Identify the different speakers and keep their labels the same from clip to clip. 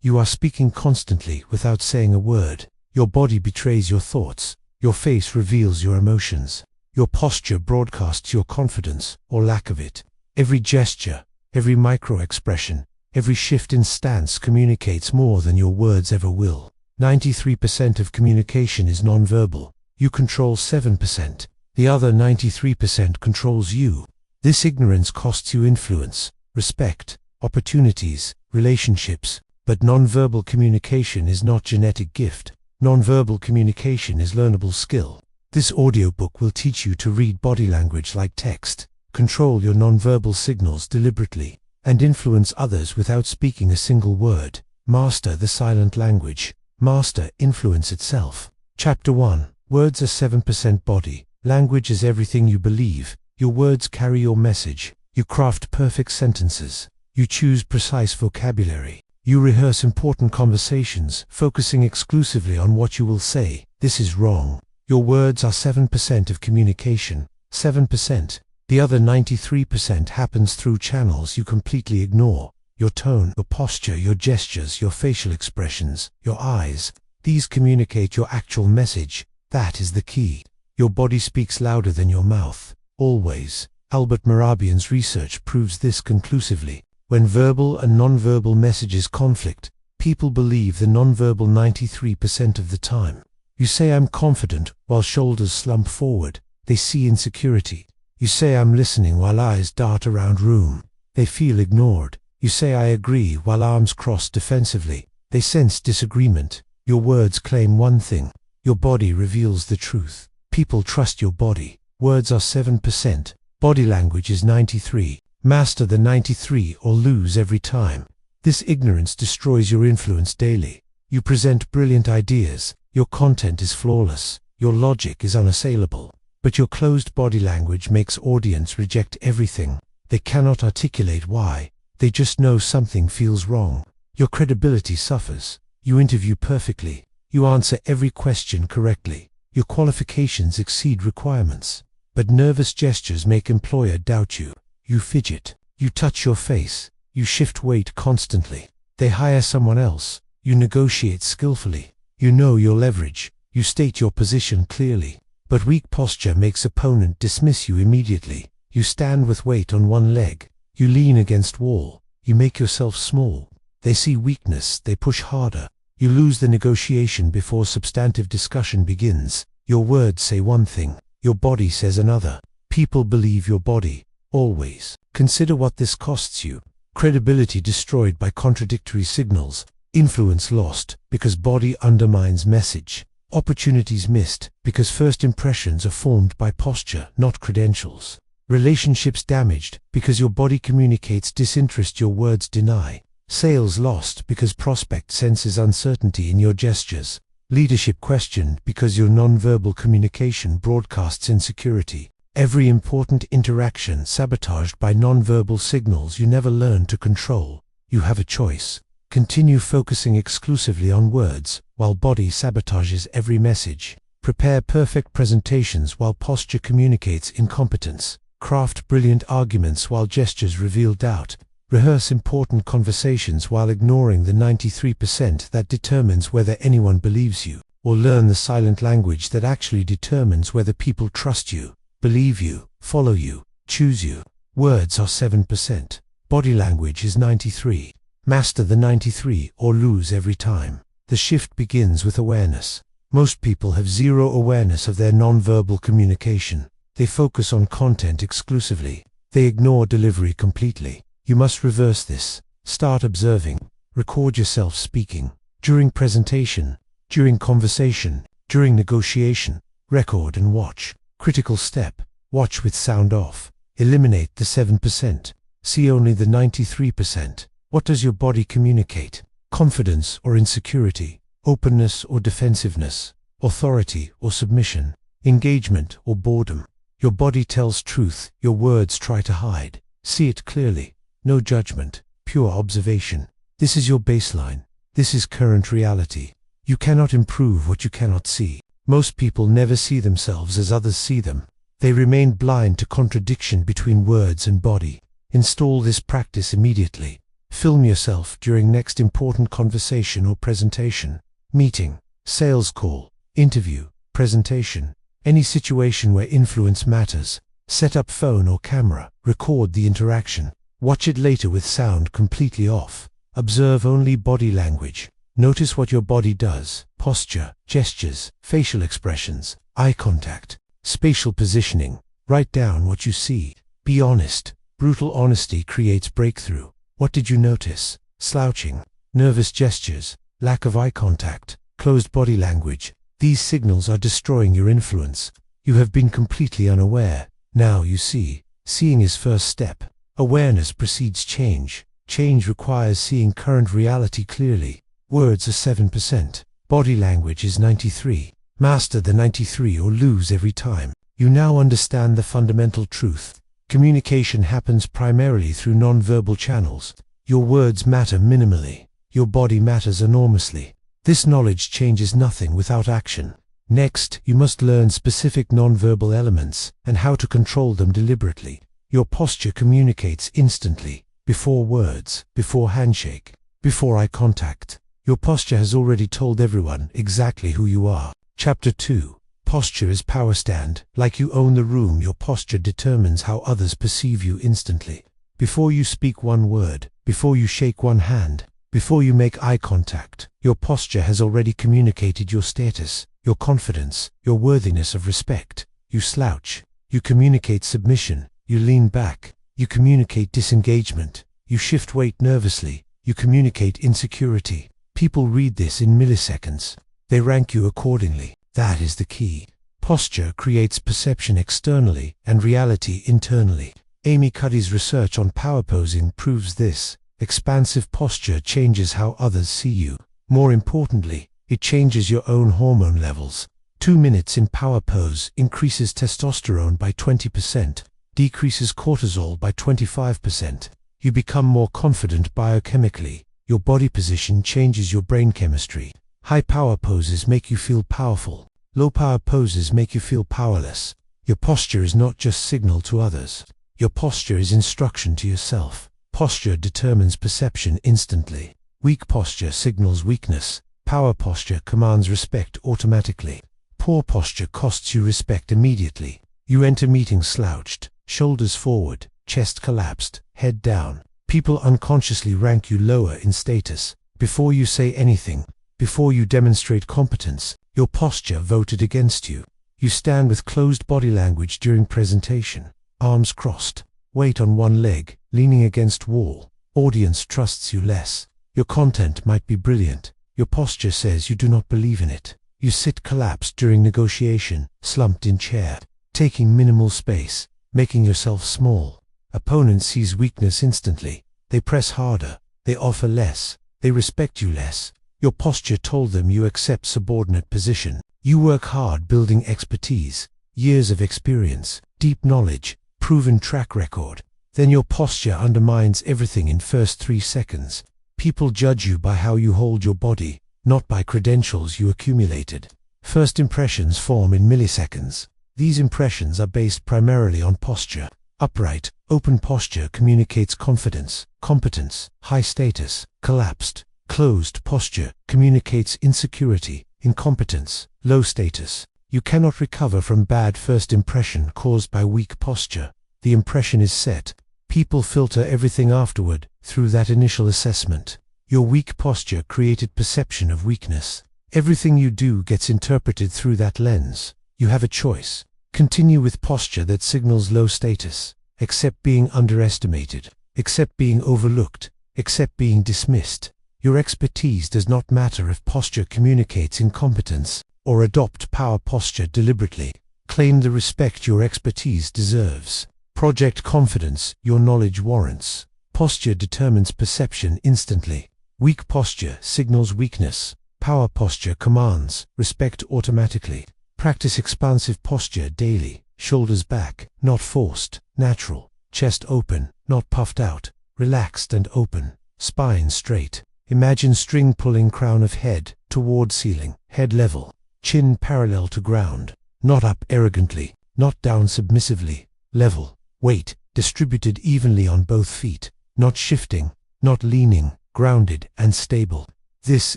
Speaker 1: You are speaking constantly without saying a word. Your body betrays your thoughts. Your face reveals your emotions. Your posture broadcasts your confidence or lack of it. Every gesture, every micro-expression, every shift in stance communicates more than your words ever will. 93% of communication is nonverbal. You control 7%. The other 93% controls you. This ignorance costs you influence, respect, opportunities, relationships. But nonverbal communication is not genetic gift. Nonverbal communication is learnable skill. This audiobook will teach you to read body language like text, control your nonverbal signals deliberately, and influence others without speaking a single word. Master the silent language. Master influence itself. Chapter 1. Words are 7% body. Language is everything you believe. Your words carry your message. You craft perfect sentences. You choose precise vocabulary. You rehearse important conversations, focusing exclusively on what you will say. This is wrong. Your words are 7% of communication. 7%. The other 93% happens through channels you completely ignore. Your tone, your posture, your gestures, your facial expressions, your eyes. These communicate your actual message. That is the key. Your body speaks louder than your mouth. Always. Albert Mehrabian's research proves this conclusively. When verbal and nonverbal messages conflict, people believe the nonverbal 93% of the time. You say I'm confident while shoulders slump forward. They see insecurity. You say I'm listening while eyes dart around room. They feel ignored. You say I agree while arms cross defensively. They sense disagreement. Your words claim one thing. Your body reveals the truth. People trust your body. Words are 7%. Body language is 93. Master the 93 or lose every time. This ignorance destroys your influence daily. You present brilliant ideas. Your content is flawless. Your logic is unassailable. But your closed body language makes audience reject everything. They cannot articulate why. They just know something feels wrong. Your credibility suffers. You interview perfectly. You answer every question correctly. Your qualifications exceed requirements. But nervous gestures make employer doubt you. You fidget. You touch your face. You shift weight constantly. They hire someone else. You negotiate skillfully. You know your leverage. You state your position clearly. But weak posture makes opponent dismiss you immediately. You stand with weight on one leg. You lean against wall. You make yourself small. They see weakness. They push harder. You lose the negotiation before substantive discussion begins. Your words say one thing. Your body says another. People believe your body. Always. Consider what this costs you. Credibility destroyed by contradictory signals. Influence lost because body undermines message. Opportunities missed because first impressions are formed by posture, not credentials. Relationships damaged because your body communicates disinterest your words deny. Sales lost because prospect senses uncertainty in your gestures. Leadership questioned because your nonverbal communication broadcasts insecurity. Every important interaction sabotaged by nonverbal signals you never learn to control. You have a choice. Continue focusing exclusively on words, while body sabotages every message. Prepare perfect presentations while posture communicates incompetence. Craft brilliant arguments while gestures reveal doubt. Rehearse important conversations while ignoring the 93% that determines whether anyone believes you. Or learn the silent language that actually determines whether people trust you, believe you, follow you, choose you. Words are 7%. Body language is 93. Master the 93 or lose every time. The shift begins with awareness. Most people have zero awareness of their nonverbal communication. They focus on content exclusively. They ignore delivery completely. You must reverse this. Start observing. Record yourself speaking. During presentation, during conversation, during negotiation. Record and watch. Critical step. Watch with sound off. Eliminate the 7%. See only the 93%. What does your body communicate? Confidence or insecurity? Openness or defensiveness? Authority or submission? Engagement or boredom? Your body tells truth, your words try to hide. See it clearly. No judgment, pure observation. This is your baseline. This is current reality. You cannot improve what you cannot see. Most people never see themselves as others see them. They remain blind to contradiction between words and body. Install this practice immediately. Film yourself during next important conversation or presentation, meeting, sales call, interview, presentation, any situation where influence matters. Set up phone or camera, record the interaction. Watch it later with sound completely off. Observe only body language. Notice what your body does: posture, gestures, facial expressions, eye contact, spatial positioning. Write down what you see. Be honest. Brutal honesty creates breakthrough. What did you notice? Slouching, nervous gestures, lack of eye contact, closed body language. These signals are destroying your influence. You have been completely unaware. Now you see. Seeing is first step. Awareness precedes change. Change requires seeing current reality clearly. Words are 7%. Body language is 93%. Master the 93 or lose every time. You now understand the fundamental truth. Communication happens primarily through non-verbal channels. Your words matter minimally. Your body matters enormously. This knowledge changes nothing without action. Next, you must learn specific non-verbal elements and how to control them deliberately. Your posture communicates instantly. Before words, before handshake, before eye contact. Your posture has already told everyone exactly who you are. Chapter 2. Posture is power stand. Like you own the room, your posture determines how others perceive you instantly. Before you speak one word, before you shake one hand, before you make eye contact, your posture has already communicated your status, your confidence, your worthiness of respect. You slouch. You communicate submission. You lean back. You communicate disengagement. You shift weight nervously. You communicate insecurity. People read this in milliseconds. They rank you accordingly. That is the key. Posture creates perception externally and reality internally. Amy Cuddy's research on power posing proves this. Expansive posture changes how others see you. More importantly, it changes your own hormone levels. 2 minutes in power pose increases testosterone by 20%, decreases cortisol by 25%. You become more confident biochemically. Your body position changes your brain chemistry. High power poses make you feel powerful. Low power poses make you feel powerless. Your posture is not just signal to others. Your posture is instruction to yourself. Posture determines perception instantly. Weak posture signals weakness. Power posture commands respect automatically. Poor posture costs you respect immediately. You enter meetings slouched, shoulders forward, chest collapsed, head down. People unconsciously rank you lower in status. Before you say anything, before you demonstrate competence, your posture voted against you. You stand with closed body language during presentation, arms crossed, weight on one leg, leaning against wall. Audience trusts you less. Your content might be brilliant. Your posture says you do not believe in it. You sit collapsed during negotiation, slumped in chair, taking minimal space, making yourself small. Opponent sees weakness instantly. They press harder. They offer less. They respect you less. Your posture told them you accept subordinate position. You work hard building expertise, years of experience, deep knowledge, proven track record. Then your posture undermines everything in first 3 seconds. People judge you by how you hold your body, not by credentials you accumulated. First impressions form in milliseconds. These impressions are based primarily on posture. Upright, open posture communicates confidence, competence, high status. Collapsed, closed posture communicates insecurity, incompetence, low status. You cannot recover from bad first impression caused by weak posture. The impression is set. People filter everything afterward through that initial assessment. Your weak posture created perception of weakness. Everything you do gets interpreted through that lens. You have a choice. Continue with posture that signals low status. Accept being underestimated. Accept being overlooked. Accept being dismissed. Your expertise does not matter if posture communicates incompetence, or adopt power posture deliberately. Claim the respect your expertise deserves. Project confidence your knowledge warrants. Posture determines perception instantly. Weak posture signals weakness. Power posture commands respect automatically. Practice expansive posture daily. Shoulders back, not forced, natural. Chest open, not puffed out, relaxed and open. Spine straight. Imagine string pulling crown of head toward ceiling, head level. Chin parallel to ground. Not up arrogantly, not down submissively. Level. Weight distributed evenly on both feet, not shifting, not leaning, grounded and stable. This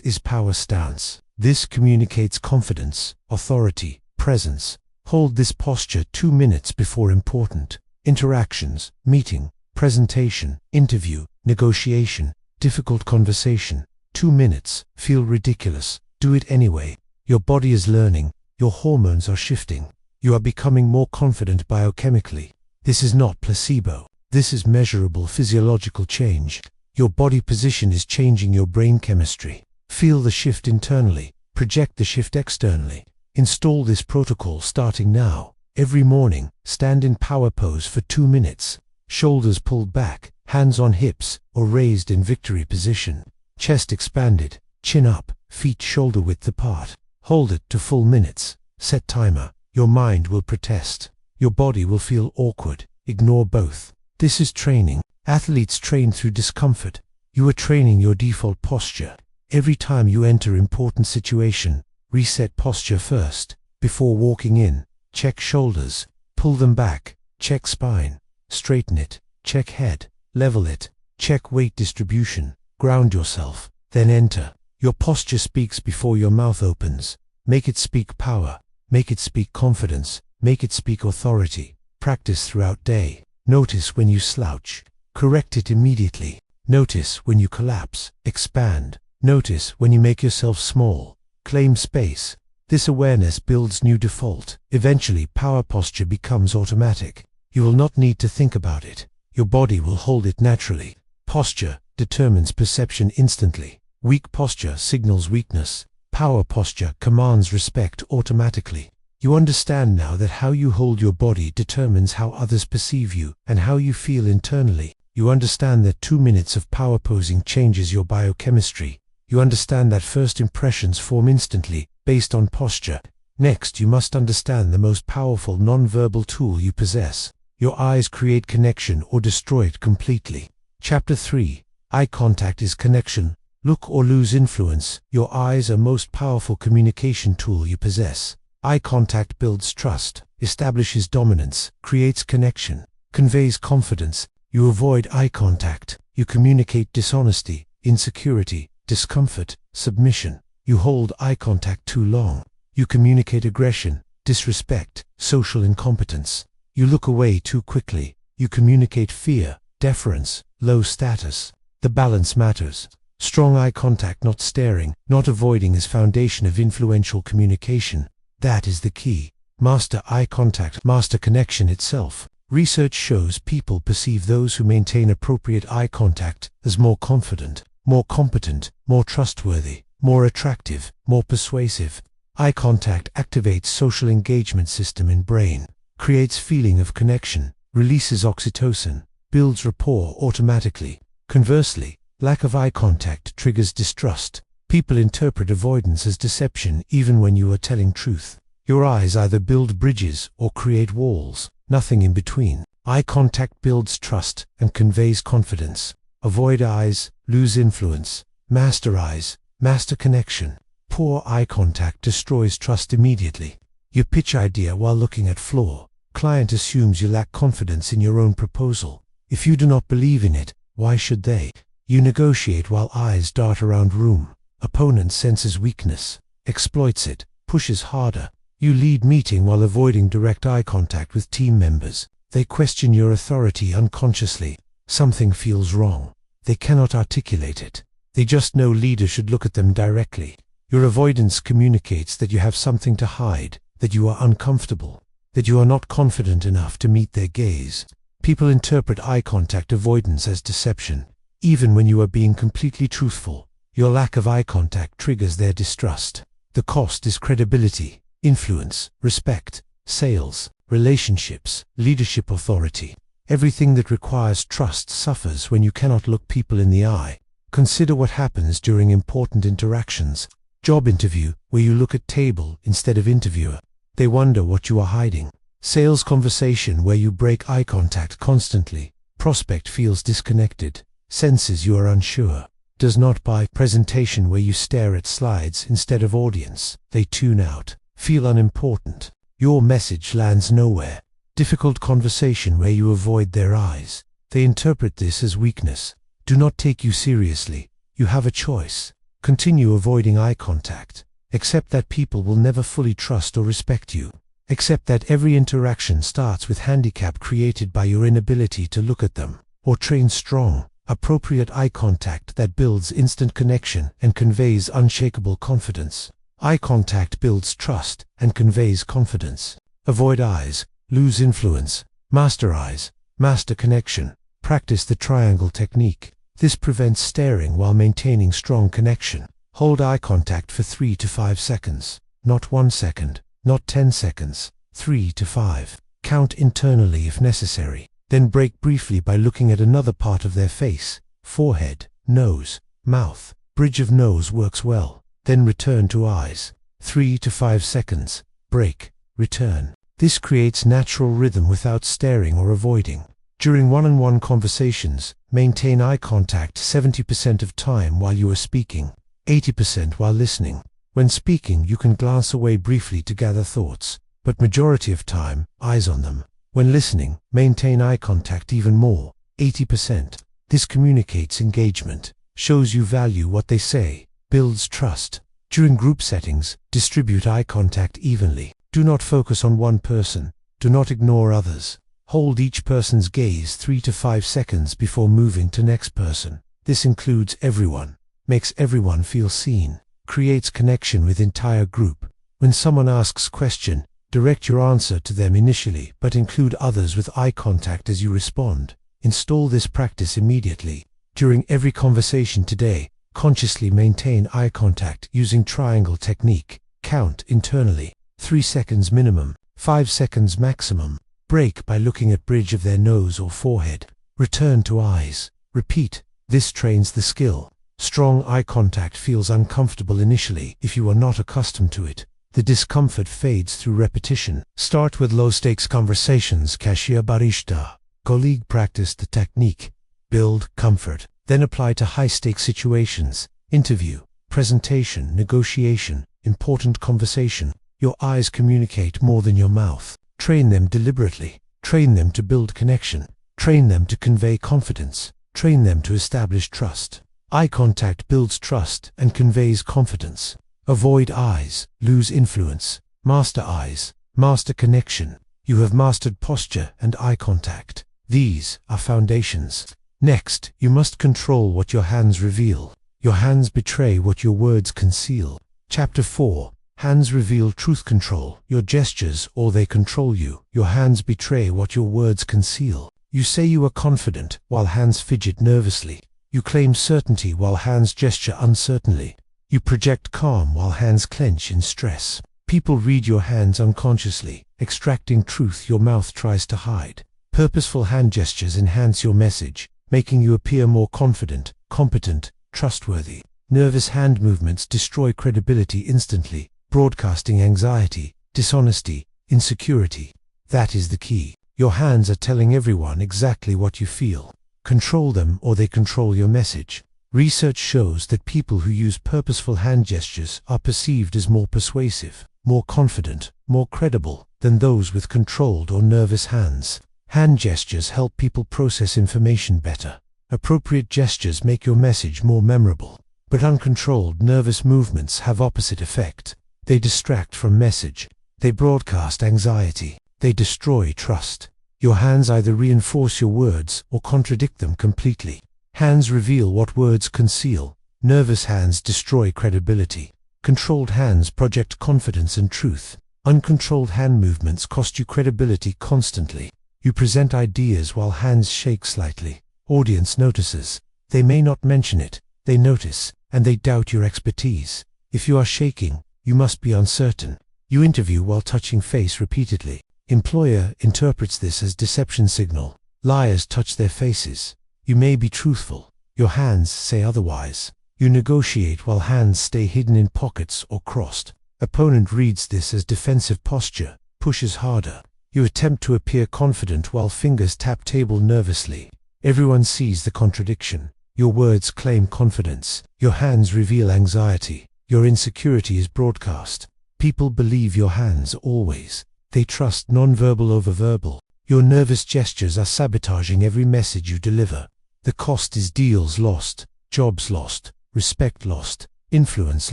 Speaker 1: is power stance. This communicates confidence, authority, presence. Hold this posture 2 minutes before important interactions, meeting, presentation, interview, negotiation, difficult conversation. 2 minutes. Feel ridiculous. Do it anyway. Your body is learning. Your hormones are shifting. You are becoming more confident biochemically. This is not placebo. This is measurable physiological change. Your body position is changing your brain chemistry. Feel the shift internally. Project the shift externally. Install this protocol starting now. Every morning, stand in power pose for 2 minutes. Shoulders pulled back, hands on hips or raised in victory position. Chest expanded, chin up, feet shoulder width apart. Hold it to full minutes. Set timer. Your mind will protest. Your body will feel awkward. Ignore both. This is training. Athletes train through discomfort. You are training your default posture. Every time you enter important situation, reset posture first. Before walking in, check shoulders, pull them back, check spine, straighten it, check head, level it, check weight distribution, ground yourself, then enter. Your posture speaks before your mouth opens. Make it speak power, make it speak confidence, make it speak authority. Practice throughout day. Notice when you slouch. Correct it immediately. Notice when you collapse. Expand. Notice when you make yourself small. Claim space. This awareness builds new default. Eventually, power posture becomes automatic. You will not need to think about it. Your body will hold it naturally. Posture determines perception instantly. Weak posture signals weakness. Power posture commands respect automatically. You understand now that how you hold your body determines how others perceive you and how you feel internally. You understand that 2 minutes of power posing changes your biochemistry. You understand that first impressions form instantly, based on posture. Next, you must understand the most powerful non-verbal tool you possess. Your eyes create connection or destroy it completely. Chapter 3. Eye contact is connection. Look or lose influence. Your eyes are most powerful communication tool you possess. Eye contact builds trust, establishes dominance, creates connection, conveys confidence. You avoid eye contact. You communicate dishonesty, insecurity, discomfort, submission. You hold eye contact too long. You communicate aggression, disrespect, social incompetence. You look away too quickly. You communicate fear, deference, low status. The balance matters. Strong eye contact, not staring, not avoiding, is foundation of influential communication. That is the key. Master eye contact, master connection itself. Research shows people perceive those who maintain appropriate eye contact as more confident, more competent, more trustworthy, more attractive, more persuasive. Eye contact activates social engagement system in brain, creates feeling of connection, releases oxytocin, builds rapport automatically. Conversely, lack of eye contact triggers distrust. People interpret avoidance as deception even when you are telling truth. Your eyes either build bridges or create walls, nothing in between. Eye contact builds trust and conveys confidence. Avoid eyes, lose influence. Master eyes, master connection. Poor eye contact destroys trust immediately. You pitch idea while looking at floor. Client assumes you lack confidence in your own proposal. If you do not believe in it, why should they? You negotiate while eyes dart around room. Opponent senses weakness, exploits it, pushes harder. You lead meeting while avoiding direct eye contact with team members. They question your authority unconsciously. Something feels wrong. They cannot articulate it. They just know leader should look at them directly. Your avoidance communicates that you have something to hide, that you are uncomfortable, that you are not confident enough to meet their gaze. People interpret eye contact avoidance as deception, even when you are being completely truthful. Your lack of eye contact triggers their distrust. The cost is credibility, influence, respect, sales, relationships, leadership, authority. Everything that requires trust suffers when you cannot look people in the eye. Consider what happens during important interactions. Job interview, where you look at table instead of interviewer. They wonder what you are hiding. Sales conversation, where you break eye contact constantly. Prospect feels disconnected, senses you are unsure. Does not buy. Presentation, where you stare at slides instead of audience. They tune out, feel unimportant. Your message lands nowhere. Difficult conversation, where you avoid their eyes. They interpret this as weakness. do not take you seriously. You have a choice. Continue avoiding eye contact. Accept that people will never fully trust or respect you. Accept that every interaction starts with handicap created by your inability to look at them. Or train strong, appropriate eye contact that builds instant connection and conveys unshakable confidence. Eye contact builds trust and conveys confidence. Avoid eyes, lose influence. Master eyes, master connection. Practice the triangle technique. This prevents staring while maintaining strong connection. Hold eye contact for 3 to 5 seconds. Not 1 second, not 10 seconds. 3 to 5. Count internally if necessary. Then break briefly by looking at another part of their face. Forehead, nose, mouth. Bridge of nose works well. Then return to eyes. 3 to 5 seconds. Break, return. This creates natural rhythm without staring or avoiding. During one-on-one conversations, maintain eye contact 70% of time while you are speaking, 80% while listening. When speaking, you can glance away briefly to gather thoughts, but majority of time, eyes on them. When listening, maintain eye contact even more, 80%. This communicates engagement, shows you value what they say, builds trust. During group settings, distribute eye contact evenly. Do not focus on one person. Do not ignore others. Hold each person's gaze 3 to 5 seconds before moving to next person. This includes everyone, makes everyone feel seen, creates connection with entire group. When someone asks question, direct your answer to them initially, but include others with eye contact as you respond. Install this practice immediately. During every conversation today, consciously maintain eye contact using triangle technique. Count internally. 3 seconds minimum, 5 seconds maximum. Break by looking at bridge of their nose or forehead. Return to eyes. Repeat. This trains the skill. Strong eye contact feels uncomfortable initially if you are not accustomed to it. The discomfort fades through repetition. Start with low-stakes conversations. Cashier barista. Colleague practice the technique. Build comfort. Then apply to high-stakes situations. Interview, presentation, negotiation, important conversation. Your eyes communicate more than your mouth. Train them deliberately. Train them to build connection. Train them to convey confidence. Train them to establish trust. Eye contact builds trust and conveys confidence. Avoid eyes, lose influence. Master eyes, master connection. You have mastered posture and eye contact. These are foundations. Next, you must control what your hands reveal. Your hands betray what your words conceal. Chapter 4. Hands reveal truth. Control your gestures or they control you. Your hands betray what your words conceal. You say you are confident while hands fidget nervously. You claim certainty while hands gesture uncertainly. You project calm while hands clench in stress. People read your hands unconsciously, extracting truth your mouth tries to hide. Purposeful hand gestures enhance your message, making you appear more confident, competent, trustworthy. Nervous hand movements destroy credibility instantly, broadcasting anxiety, dishonesty, insecurity. That is the key. Your hands are telling everyone exactly what you feel. Control them or they control your message. Research shows that people who use purposeful hand gestures are perceived as more persuasive, more confident, more credible than those with controlled or nervous hands. Hand gestures help people process information better. Appropriate gestures make your message more memorable. But uncontrolled nervous movements have opposite effect. They distract from message. They broadcast anxiety. They destroy trust. Your hands either reinforce your words or contradict them completely. Hands reveal what words conceal. Nervous hands destroy credibility. Controlled hands project confidence and truth. Uncontrolled hand movements cost you credibility constantly. You present ideas while hands shake slightly. Audience notices. They may not mention it. They notice, and they doubt your expertise. If you are shaking, you must be uncertain. You interview while touching face repeatedly. Employer interprets this as deception signal. Liars touch their faces. You may be truthful. Your hands say otherwise. You negotiate while hands stay hidden in pockets or crossed. Opponent reads this as defensive posture, pushes harder. You attempt to appear confident while fingers tap table nervously. Everyone sees the contradiction. Your words claim confidence. Your hands reveal anxiety. Your insecurity is broadcast. People believe your hands always. They trust non-verbal over verbal. Your nervous gestures are sabotaging every message you deliver. The cost is deals lost, jobs lost, respect lost, influence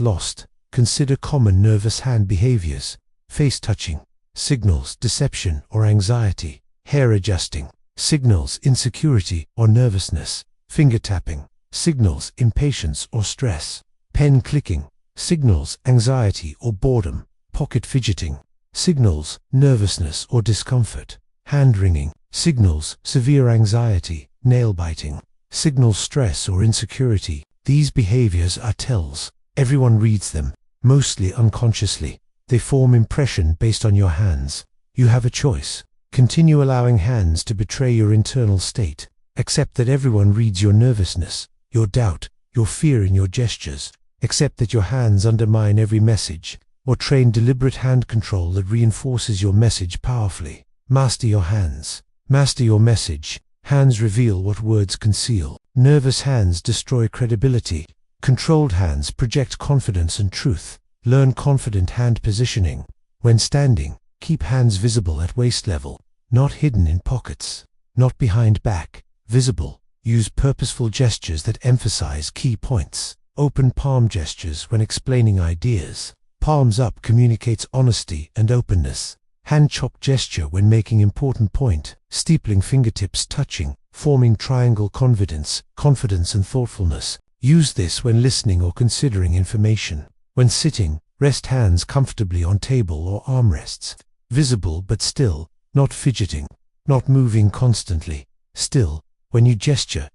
Speaker 1: lost. Consider common nervous hand behaviors: face touching signals deception or anxiety, hair adjusting signals insecurity or nervousness, finger tapping signals impatience or stress, pen clicking signals anxiety or boredom, pocket fidgeting signals nervousness or discomfort, hand wringing signals severe anxiety, nail biting signals stress or insecurity. These behaviors are tells. Everyone reads them, mostly unconsciously. They form impression based on your hands. You have a choice. Continue allowing hands to betray your internal state. Accept that everyone reads your nervousness, your doubt, your fear in your gestures. Accept that your hands undermine every message, or train deliberate hand control that reinforces your message powerfully. Master your hands. Master your message. Hands reveal what words conceal. Nervous hands destroy credibility. Controlled hands project confidence and truth. Learn confident hand positioning. When standing, keep hands visible at waist level, not hidden in pockets, not behind back, visible. Use purposeful gestures that emphasize key points. Open palm gestures when explaining ideas. Palms up communicates honesty and openness. Hand chop gesture when making important point. Steepling fingertips touching, forming triangle confidence and thoughtfulness. Use this when listening or considering information. When sitting, rest hands comfortably on table or armrests. Visible but still, not fidgeting, not moving constantly. Still, when you gesture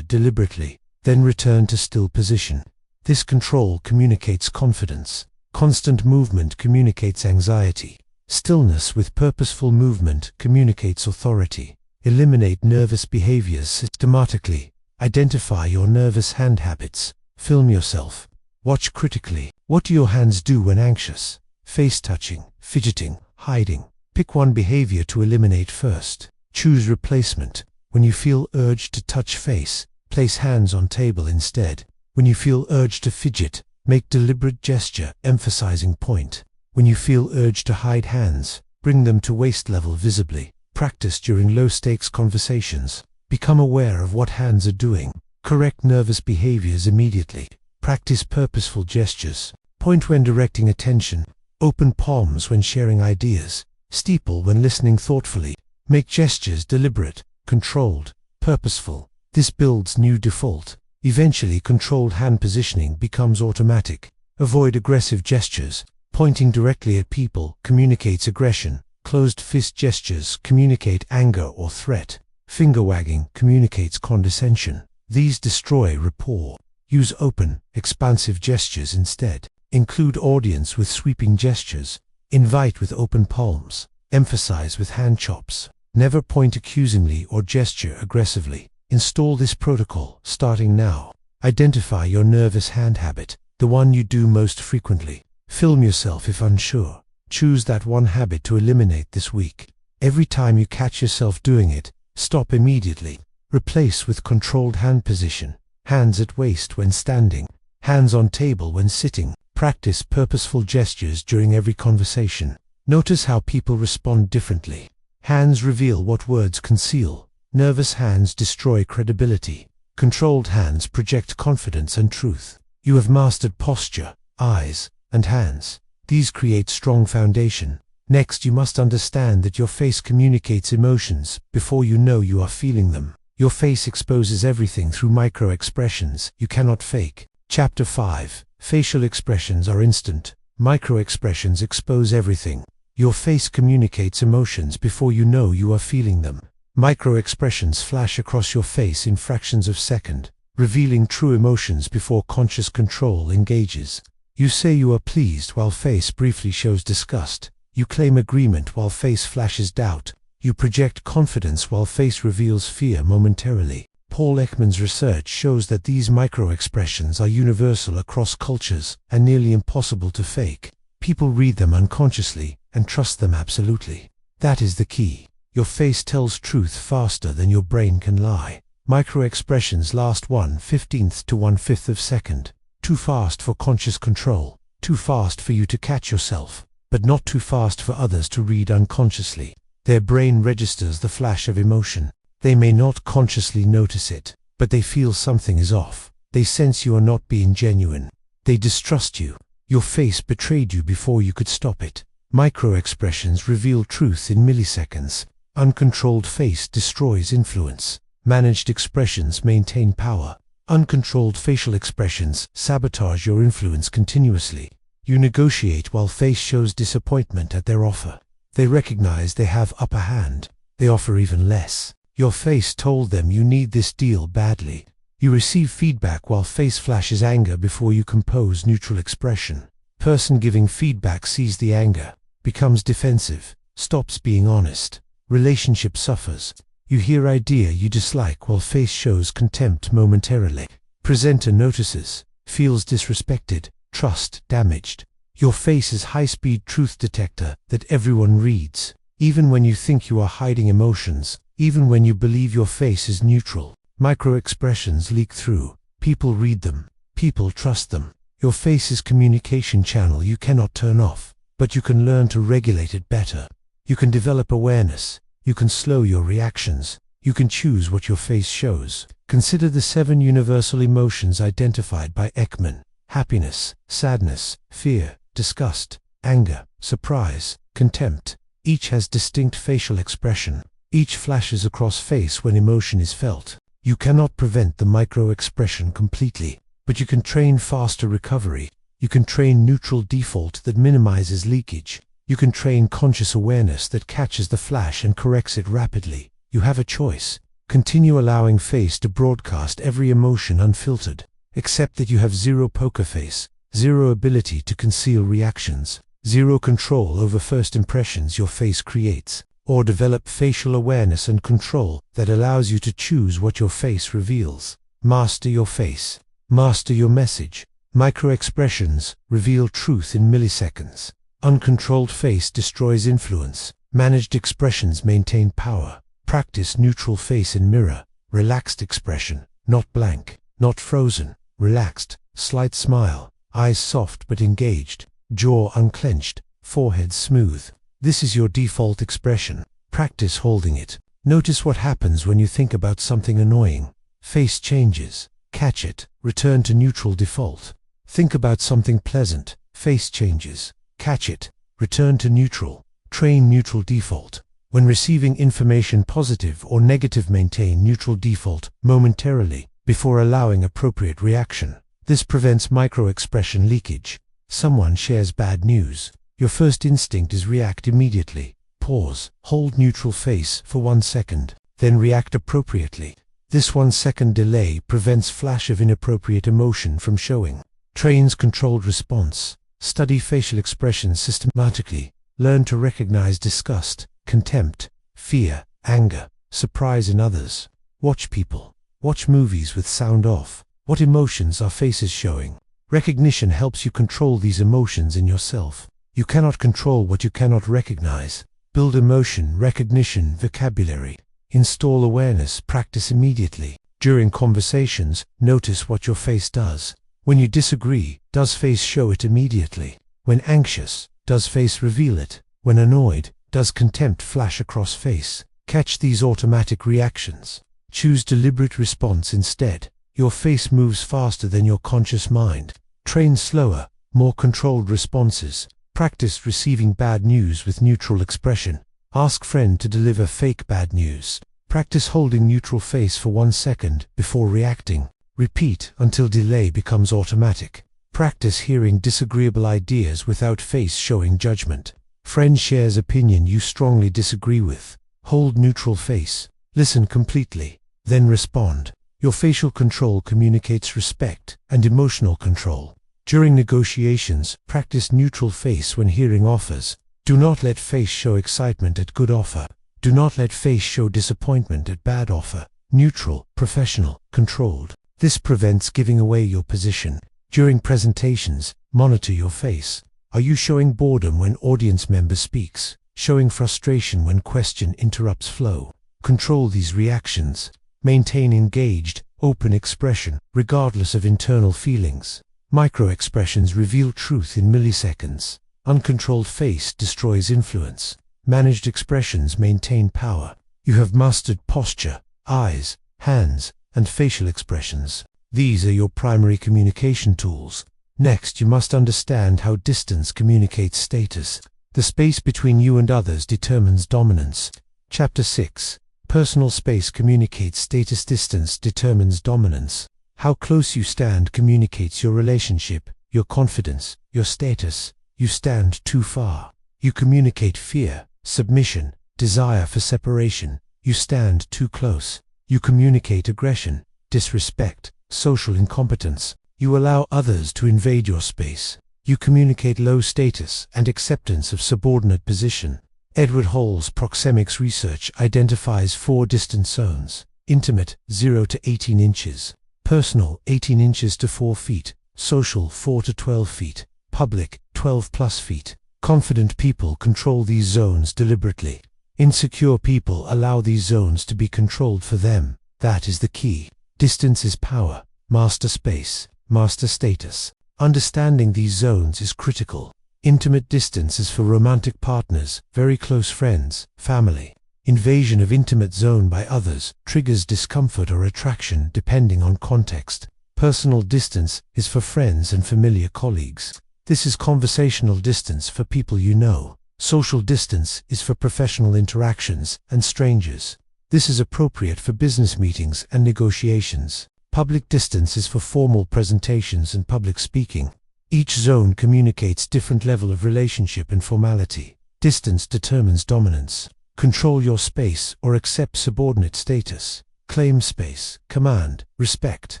Speaker 1: deliberately, then return to still position. This control communicates confidence. Constant movement communicates anxiety. Stillness with purposeful movement communicates authority. Eliminate nervous behaviors systematically. Identify your nervous hand habits. Film yourself. Watch critically. What do your hands do when anxious? Face touching, fidgeting, hiding. Pick one behavior to eliminate first. Choose replacement. When you feel urged to touch face, place hands on table instead. When you feel urged to fidget, make deliberate gesture emphasizing point. When you feel urged to hide hands, bring them to waist level visibly. Practice during low-stakes conversations. Become aware of what hands are doing. Correct nervous behaviors immediately. Practice purposeful gestures. Point when directing attention. Open palms when sharing ideas. Steeple when listening thoughtfully. Make gestures deliberate, controlled, purposeful. This builds new default. Eventually, controlled hand positioning becomes automatic. Avoid aggressive gestures. Pointing directly at people communicates aggression. Closed fist gestures communicate anger or threat. Finger wagging communicates condescension. These destroy rapport. Use open, expansive gestures instead. Include audience with sweeping gestures. Invite with open palms. Emphasize with hand chops. Never point accusingly or gesture aggressively. Install this protocol starting now. Identify your nervous hand habit, the one you do most frequently. Film yourself if unsure. Choose that one habit to eliminate this week. Every time you catch yourself doing it, stop immediately. Replace with controlled hand position. Hands at waist when standing. Hands on table when sitting. Practice purposeful gestures during every conversation. Notice how people respond differently. Hands reveal what words conceal. Nervous hands destroy credibility. Controlled hands project confidence and truth. You have mastered posture, eyes, and hands. These create strong foundation. Next, you must understand that your face communicates emotions before you know you are feeling them. Your face exposes everything through micro-expressions you cannot fake. Chapter 5. Facial expressions are instant. Micro-expressions expose everything. Your face communicates emotions before you know you are feeling them. Micro-expressions flash across your face in fractions of a second, revealing true emotions before conscious control engages. You say you are pleased while face briefly shows disgust. You claim agreement while face flashes doubt. You project confidence while face reveals fear momentarily. Paul Ekman's research shows that these micro-expressions are universal across cultures and nearly impossible to fake. People read them unconsciously and trust them absolutely. That is the key. Your face tells truth faster than your brain can lie. Micro-expressions last 1/15 to 1/5 of a second. Too fast for conscious control. Too fast for you to catch yourself, but not too fast for others to read unconsciously. Their brain registers the flash of emotion. They may not consciously notice it. but they feel something is off. They sense you are not being genuine. They distrust you. Your face betrayed you before you could stop it. Micro-expressions reveal truth in milliseconds. Uncontrolled face destroys influence. Managed expressions maintain power. Uncontrolled facial expressions sabotage your influence continuously. You negotiate while face shows disappointment at their offer. They recognize they have upper hand. They offer even less. Your face told them you need this deal badly. You receive feedback while face flashes anger before you compose neutral expression. Person giving feedback sees the anger, becomes defensive, stops being honest. Relationship suffers. You hear idea you dislike while face shows contempt momentarily. Presenter notices, feels disrespected, trust damaged. Your face is high-speed truth detector that everyone reads. Even when you think you are hiding emotions, even when you believe your face is neutral, micro-expressions leak through. People read them. People trust them. Your face is communication channel you cannot turn off, but you can learn to regulate it better. You can develop awareness. You can slow your reactions. You can choose what your face shows. Consider the 7 universal emotions identified by Ekman: happiness, sadness, fear, disgust, anger, surprise, contempt. Each has distinct facial expression. Each flashes across face when emotion is felt. You cannot prevent the micro-expression completely, but you can train faster recovery. You can train neutral default that minimizes leakage. You can train conscious awareness that catches the flash and corrects it rapidly. You have a choice. Continue allowing face to broadcast every emotion unfiltered. Accept that you have zero poker face, zero ability to conceal reactions, zero control over first impressions your face creates, or develop facial awareness and control that allows you to choose what your face reveals. Master your face. Master your message. Micro-expressions reveal truth in milliseconds. Uncontrolled face destroys influence. Managed expressions maintain power. Practice neutral face in mirror. Relaxed expression, not blank, not frozen. Relaxed, slight smile, eyes soft but engaged, jaw unclenched, forehead smooth. This is your default expression. Practice holding it. Notice what happens when you think about something annoying. Face changes. Catch it. Return to neutral default. Think about something pleasant. Face changes. Catch it. Return to neutral. Train neutral default. When receiving information positive or negative, maintain neutral default momentarily before allowing appropriate reaction. This prevents micro-expression leakage. Someone shares bad news. Your first instinct is react immediately. Pause. Hold neutral face for 1 second. Then react appropriately. This 1 second delay prevents flash of inappropriate emotion from showing. Trains controlled response. Study facial expressions systematically. Learn to recognize disgust, contempt, fear, anger, surprise in others. Watch people. Watch movies with sound off. What emotions are faces showing? Recognition helps you control these emotions in yourself. You cannot control what you cannot recognize. Build emotion recognition vocabulary. Install awareness practice immediately. During conversations, notice what your face does. When you disagree, does face show it immediately? When anxious, does face reveal it? When annoyed, does contempt flash across face? Catch these automatic reactions. Choose deliberate response instead. Your face moves faster than your conscious mind. Train slower, more controlled responses. Practice receiving bad news with neutral expression. Ask friend to deliver fake bad news. Practice holding neutral face for 1 second before reacting. Repeat until delay becomes automatic. Practice hearing disagreeable ideas without face showing judgment. Friend shares opinion you strongly disagree with. Hold neutral face. Listen completely. Then respond. Your facial control communicates respect and emotional control. During negotiations, practice neutral face when hearing offers. Do not let face show excitement at good offer. Do not let face show disappointment at bad offer. Neutral, professional, controlled. This prevents giving away your position. During presentations, monitor your face. Are you showing boredom when audience member speaks? Showing frustration when question interrupts flow? Control these reactions. Maintain engaged, open expression, regardless of internal feelings. Micro-expressions reveal truth in milliseconds. Uncontrolled face destroys influence. Managed expressions maintain power. You have mastered posture, eyes, hands, and facial expressions. These are your primary communication tools. Next, you must understand how distance communicates status. The space between you and others determines dominance. Chapter 6. Personal space communicates status. Distance determines dominance. How close you stand communicates your relationship, your confidence, your status. You stand too far. You communicate fear, submission, desire for separation. You stand too close. You communicate aggression, disrespect, social incompetence. You allow others to invade your space. You communicate low status and acceptance of subordinate position. Edward Hall's proxemics research identifies 4 distance zones: intimate, 0 to 18 inches, personal, 18 inches to 4 feet, social, 4 to 12 feet, public, 12 plus feet. Confident people control these zones deliberately. Insecure people allow these zones to be controlled for them. That is the key. Distance is power, master space, master status. Understanding these zones is critical. Intimate distance is for romantic partners, very close friends, family. Invasion of intimate zone by others triggers discomfort or attraction depending on context. Personal distance is for friends and familiar colleagues. This is conversational distance for people you know. Social distance is for professional interactions and strangers. This is appropriate for business meetings and negotiations. Public distance is for formal presentations and public speaking. Each zone communicates different level of relationship and formality. Distance determines dominance. Control your space or accept subordinate status. Claim space, command, respect.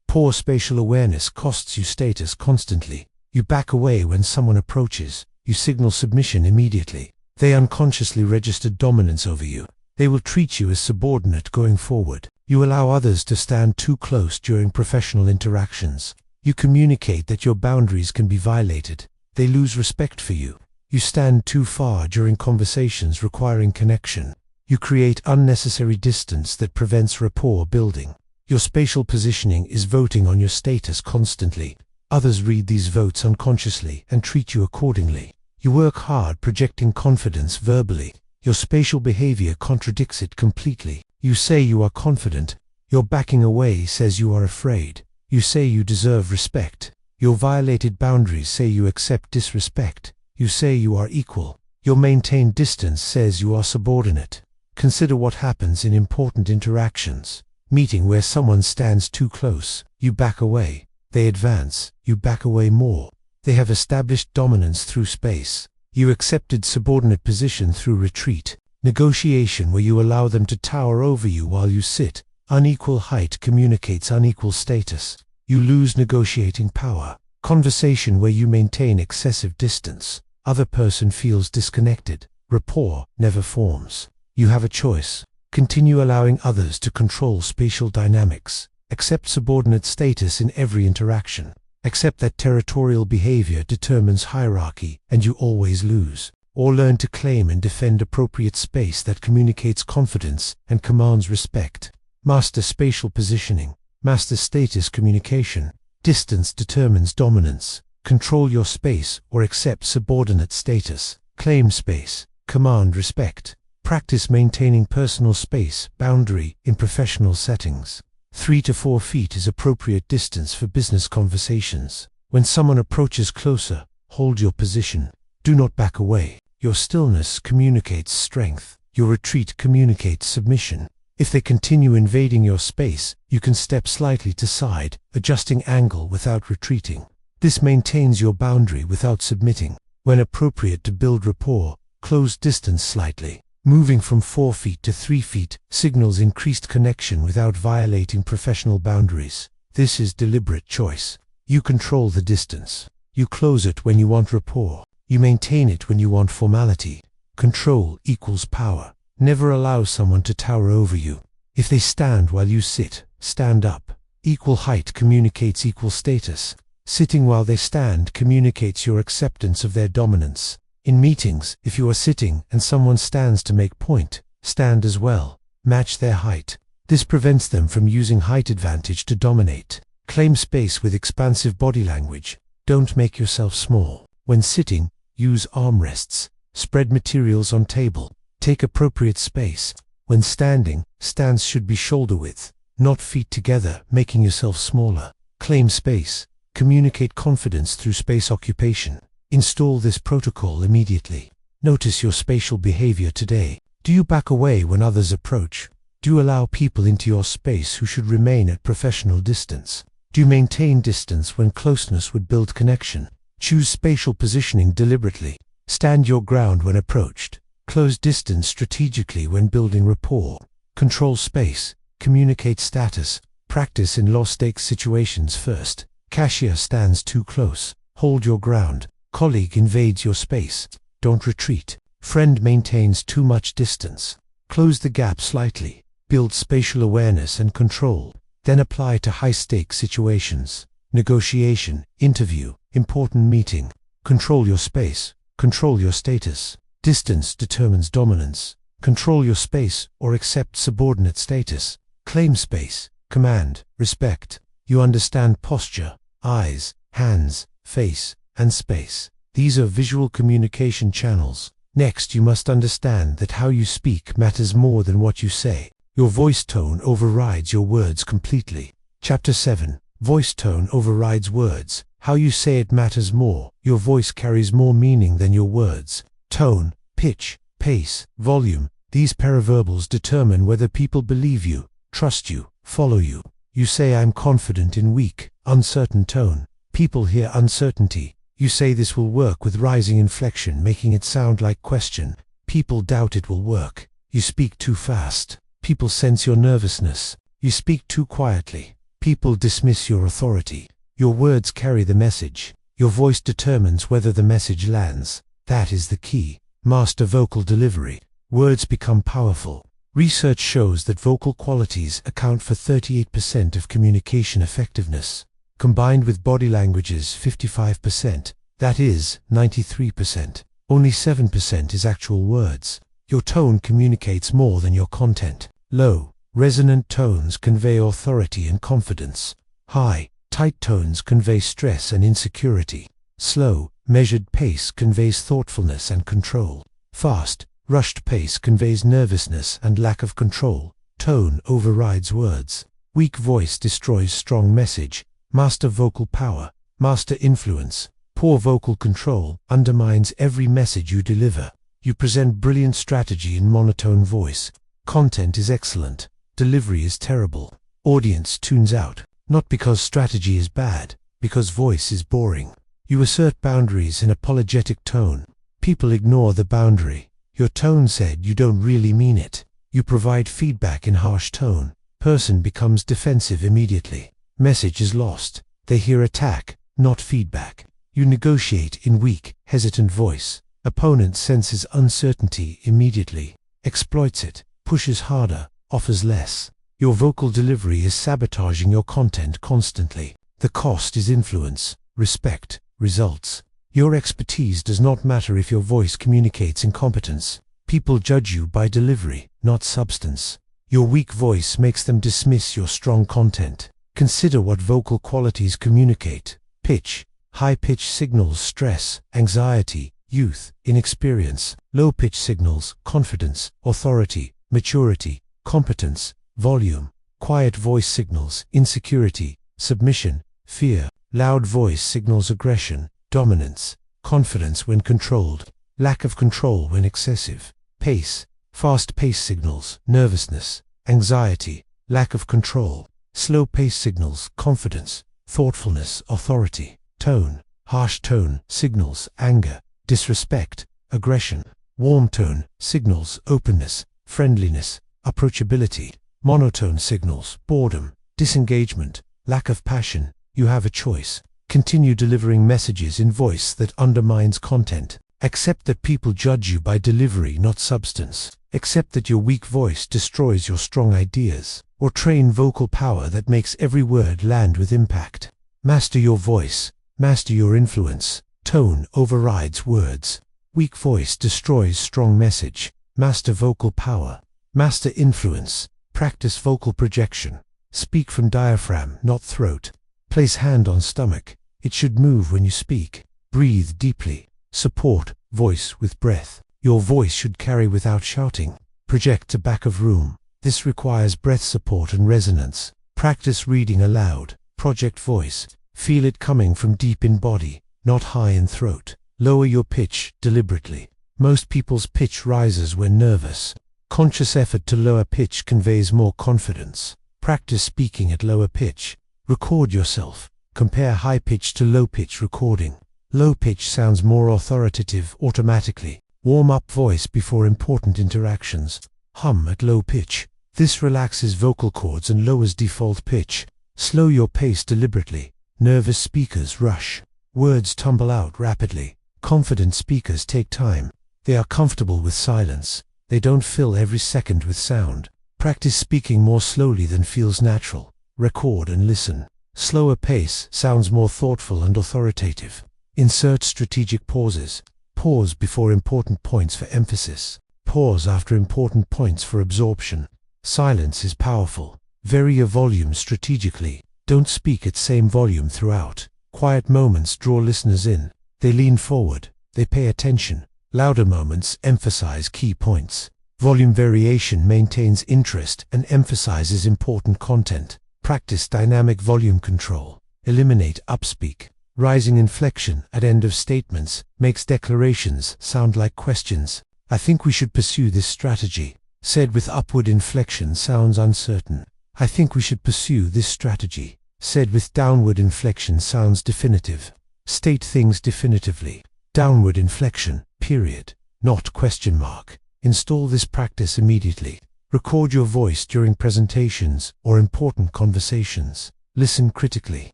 Speaker 1: Poor spatial awareness costs you status constantly. You back away when someone approaches. You signal submission immediately. They unconsciously registered dominance over you. They will treat you as subordinate going forward. You allow others to stand too close during professional interactions. You communicate that your boundaries can be violated. They lose respect for you. You stand too far during conversations requiring connection. You create unnecessary distance that prevents rapport building. Your spatial positioning is voting on your status constantly. Others read these votes unconsciously and treat you accordingly. You work hard projecting confidence verbally. Your spatial behavior contradicts it completely. You say you are confident. Your backing away says you are afraid. You say you deserve respect. Your violated boundaries say you accept disrespect. You say you are equal. Your maintained distance says you are subordinate. Consider what happens in important interactions. Meeting where someone stands too close. You back away. They advance. You back away more. They have established dominance through space. You accepted subordinate position through retreat. Negotiation where you allow them to tower over you while you sit. Unequal height communicates unequal status. You lose negotiating power. Conversation where you maintain excessive distance. Other person feels disconnected. Rapport never forms. You have a choice. Continue allowing others to control spatial dynamics. Accept subordinate status in every interaction. Accept that territorial behavior determines hierarchy and you always lose. Or learn to claim and defend appropriate space that communicates confidence and commands respect. Master spatial positioning. Master status communication. Distance determines dominance. Control your space or accept subordinate status. Claim space. Command respect. Practice maintaining personal space, boundary, in professional settings. 3 to 4 feet is appropriate distance for business conversations. When someone approaches closer, hold your position. Do not back away. Your stillness communicates strength. Your retreat communicates submission. If they continue invading your space, you can step slightly to side, adjusting angle without retreating. This maintains your boundary without submitting. When appropriate to build rapport, close distance slightly. Moving from 4 feet to 3 feet signals increased connection without violating professional boundaries. This is deliberate choice. You control the distance. You close it when you want rapport. You maintain it when you want formality. Control equals power. Never allow someone to tower over you. If they stand while you sit, stand up. Equal height communicates equal status. Sitting while they stand communicates your acceptance of their dominance. In meetings, if you are sitting and someone stands to make point, stand as well. Match their height. This prevents them from using height advantage to dominate. Claim space with expansive body language. Don't make yourself small. When sitting, use armrests. Spread materials on table. Take appropriate space. When standing, stance should be shoulder width. not feet together, making yourself smaller. Claim space. Communicate confidence through space occupation. Install this protocol immediately. Notice your spatial behavior today. Do you back away when others approach? Do you allow people into your space who should remain at professional distance? Do you maintain distance when closeness would build connection? Choose spatial positioning deliberately. Stand your ground when approached. Close distance strategically when building rapport. Control space. Communicate status. Practice in low-stakes situations first. Cashier stands too close. Hold your ground. Colleague invades your space. Don't retreat. Friend maintains too much distance. Close the gap slightly. Build spatial awareness and control. Then apply to high-stakes situations. Negotiation, interview, important meeting. Control your space. Control your status. Distance determines dominance. Control your space or accept subordinate status. Claim space. Command, respect. You understand posture, eyes, hands, face, and space. These are visual communication channels. Next, you must understand that how you speak matters more than what you say. Your voice tone overrides your words completely. Chapter 7. Voice tone overrides words. How you say it matters more. Your voice carries more meaning than your words. Tone, pitch, pace, volume. These paraverbals determine whether people believe you, trust you, follow you. You say I'm confident in weak, uncertain tone. People hear uncertainty. You say this will work with rising inflection, making it sound like question. People doubt it will work. You speak too fast. People sense your nervousness. You speak too quietly. People dismiss your authority. Your words carry the message. Your voice determines whether the message lands. That is the key. Master vocal delivery. Words become powerful. Research shows that vocal qualities account for 38% of communication effectiveness. Combined with body language's 55%, that is, 93%. Only 7% is actual words. Your tone communicates more than your content. Low, resonant tones convey authority and confidence. High, tight tones convey stress and insecurity. Slow, measured pace conveys thoughtfulness and control. Fast, rushed pace conveys nervousness and lack of control. Tone overrides words. Weak voice destroys strong message. Master vocal power. Master influence. Poor vocal control undermines every message you deliver. You present brilliant strategy in monotone voice. Content is excellent. Delivery is terrible. Audience tunes out. Not because strategy is bad, because voice is boring. You assert boundaries in apologetic tone. People ignore the boundary. Your tone said you don't really mean it. You provide feedback in harsh tone. Person becomes defensive immediately. Message is lost. They hear attack, not feedback. You negotiate in weak, hesitant voice. Opponent senses uncertainty immediately, exploits it, pushes harder, offers less. Your vocal delivery is sabotaging your content constantly. The cost is influence, respect, results. Your expertise does not matter if your voice communicates incompetence. People judge you by delivery, not substance. Your weak voice makes them dismiss your strong content. Consider what vocal qualities communicate. Pitch. High-pitch signals stress, anxiety, youth, inexperience. Low-pitch signals confidence, authority, maturity, competence, volume. Quiet voice signals insecurity, submission, fear. Loud voice signals aggression, dominance, confidence when controlled, lack of control when excessive. Pace. Fast-paced signals nervousness, anxiety, lack of control. Slow-paced signals confidence, thoughtfulness, authority. Tone. Harsh tone signals anger, disrespect, aggression. Warm tone signals openness, friendliness, approachability. Monotone signals boredom, disengagement, lack of passion. You have a choice. Continue delivering messages in voice that undermines content. Accept that people judge you by delivery, not substance. Accept that your weak voice destroys your strong ideas. Or train vocal power that makes every word land with impact. Master your voice. Master your influence. Tone overrides words. Weak voice destroys strong message. Master vocal power. Master influence. Practice vocal projection. Speak from diaphragm, not throat. Place hand on stomach. It should move when you speak. Breathe deeply. Support voice with breath. Your voice should carry without shouting. Project to back of room. This requires breath support and resonance. Practice reading aloud. Project voice. Feel it coming from deep in body, not high in throat. Lower your pitch deliberately. Most people's pitch rises when nervous. Conscious effort to lower pitch conveys more confidence. Practice speaking at lower pitch. Record yourself. Compare high pitch to low pitch recording. Low pitch sounds more authoritative automatically. Warm up voice before important interactions. Hum at low pitch. This relaxes vocal cords and lowers default pitch. Slow your pace deliberately. Nervous speakers rush. Words tumble out rapidly. Confident speakers take time. They are comfortable with silence. They don't fill every second with sound. Practice speaking more slowly than feels natural. Record and listen. Slower pace sounds more thoughtful and authoritative. Insert strategic pauses. Pause before important points for emphasis. Pause after important points for absorption. Silence is powerful. Vary your volume strategically. Don't speak at same volume throughout. Quiet moments draw listeners in. They lean forward. They pay attention. Louder moments emphasize key points. Volume variation maintains interest and emphasizes important content. Practice dynamic volume control. Eliminate upspeak. Rising inflection at end of statements makes declarations sound like questions. I think we should pursue this strategy. Said with upward inflection sounds uncertain. I think we should pursue this strategy. Said with downward inflection sounds definitive. State things definitively. Downward inflection, period, not question mark. Install this practice immediately. Record your voice during presentations or important conversations. Listen critically.